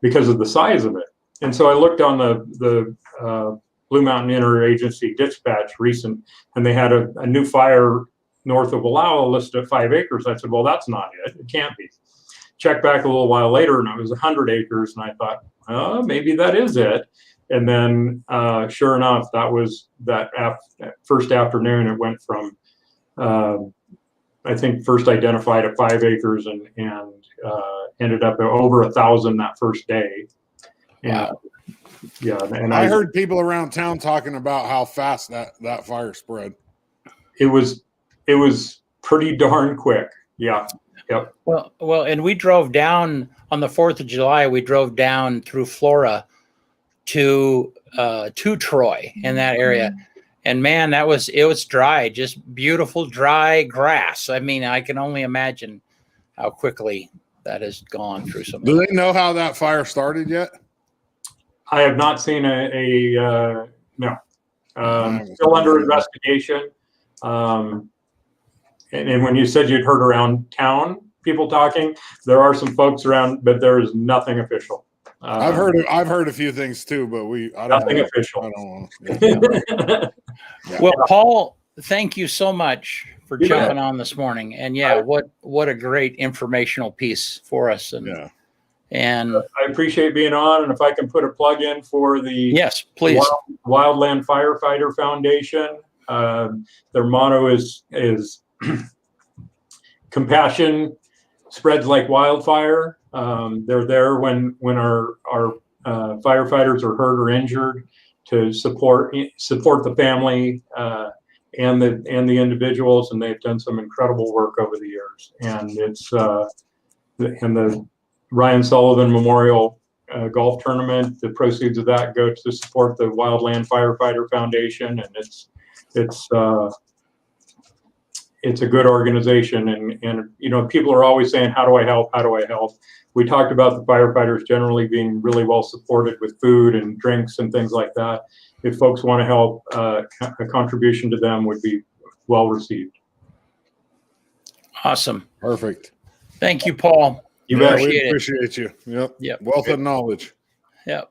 because of the size of it. And so I looked on the Blue Mountain Interagency Dispatch recent, and they had a new fire north of Wallowa listed at 5 acres. I said, "Well, that's not it. It can't be." Checked back a little while later, and it was 100 acres. And I thought, "Oh, maybe that is it." And then sure enough, that was that first afternoon. It went from I think first identified at 5 acres and ended up at over 1,000 that first day. And yeah, and I heard people around town talking about how fast that fire spread. It was pretty darn quick. Yeah. Yep. Well, and we drove down on the 4th of July. We drove down through Flora to Troy in that area. And man, it was dry, just beautiful dry grass. I mean, I can only imagine how quickly that has gone through some. Do they know how that fire started yet? I have not seen no. Still under investigation. And when you said you'd heard around town people talking, there are some folks around, but there is nothing official. I've heard a few things too, but nothing official. I don't want to. Yeah. Well, Paul, thank you so much for jumping on this morning. And what a great informational piece for us. And I appreciate being on. And if I can put a plug in for the yes, please, Wildland Firefighter Foundation. Their motto is compassion spreads like wildfire. They're there when our firefighters are hurt or injured to support the family and the individuals, and they've done some incredible work over the years. And it's the Ryan Sullivan Memorial Golf Tournament. The proceeds of that go to support the Wildland Firefighter Foundation, and it's a good organization. And you know, people are always saying, "How do I help? How do I help?" We talked about the firefighters generally being really well supported with food and drinks and things like that. If folks want to help, a contribution to them would be well received. Awesome. Perfect. Thank you, Paul. We appreciate you. Yep. Wealth of knowledge. Yep.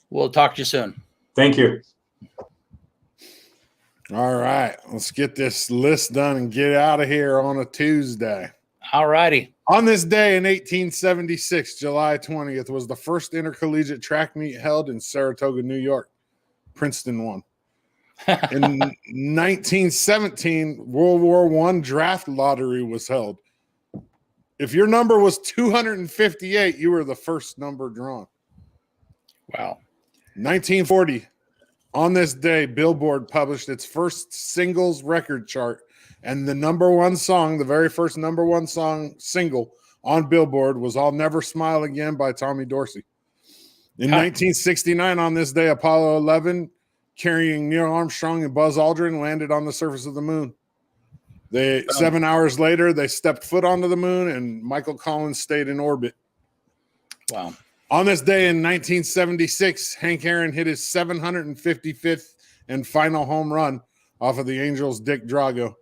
We'll talk to you soon. Thank you. All right. Let's get this list done and get out of here on a Tuesday. All righty. On this day in 1876, July 20th, was the first intercollegiate track meet held in Saratoga, New York. Princeton won. In 1917, World War I draft lottery was held. If your number was 258, you were the first number drawn. Wow. 1940, on this day, Billboard published its first singles record chart, and the number one song, the very first number one song single on Billboard was I'll Never Smile Again by Tommy Dorsey. In 1969, on this day, Apollo 11, carrying Neil Armstrong and Buzz Aldrin, landed on the surface of the moon. 7 hours later, they stepped foot onto the moon, and Michael Collins stayed in orbit. Wow. On this day in 1976, Hank Aaron hit his 755th and final home run off of the Angels' Dick Drago.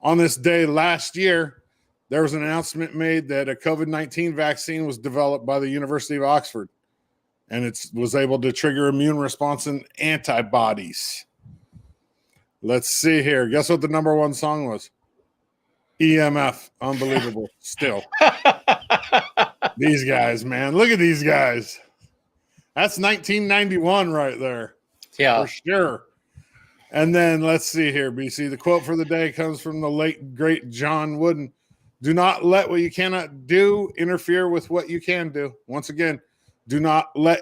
On this day last year, there was an announcement made that a COVID-19 vaccine was developed by the University of Oxford, and it was able to trigger immune response and antibodies. Let's see here. Guess what the number one song was? EMF. Unbelievable. Still. These guys, man. Look at these guys. That's 1991 right there. Yeah. For sure. And then let's see here, BC. The quote for the day comes from the late, great John Wooden. Do not let what you cannot do interfere with what you can do. Once again, do not let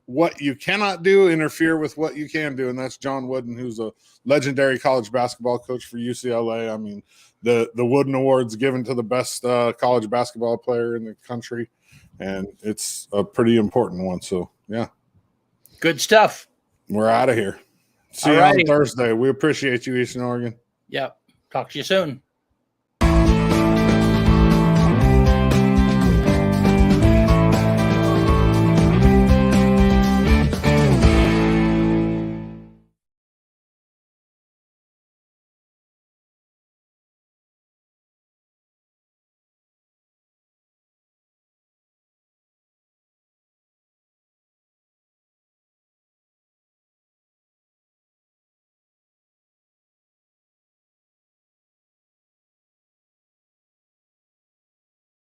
what you cannot do, interfere with what you can do. And that's John Wooden, who's a legendary college basketball coach for UCLA. I mean, the Wooden Award's given to the best college basketball player in the country, and it's a pretty important one. So, yeah. Good stuff. We're out of here. See you on Thursday. We appreciate you, Eastern Oregon. Yep. Talk to you soon.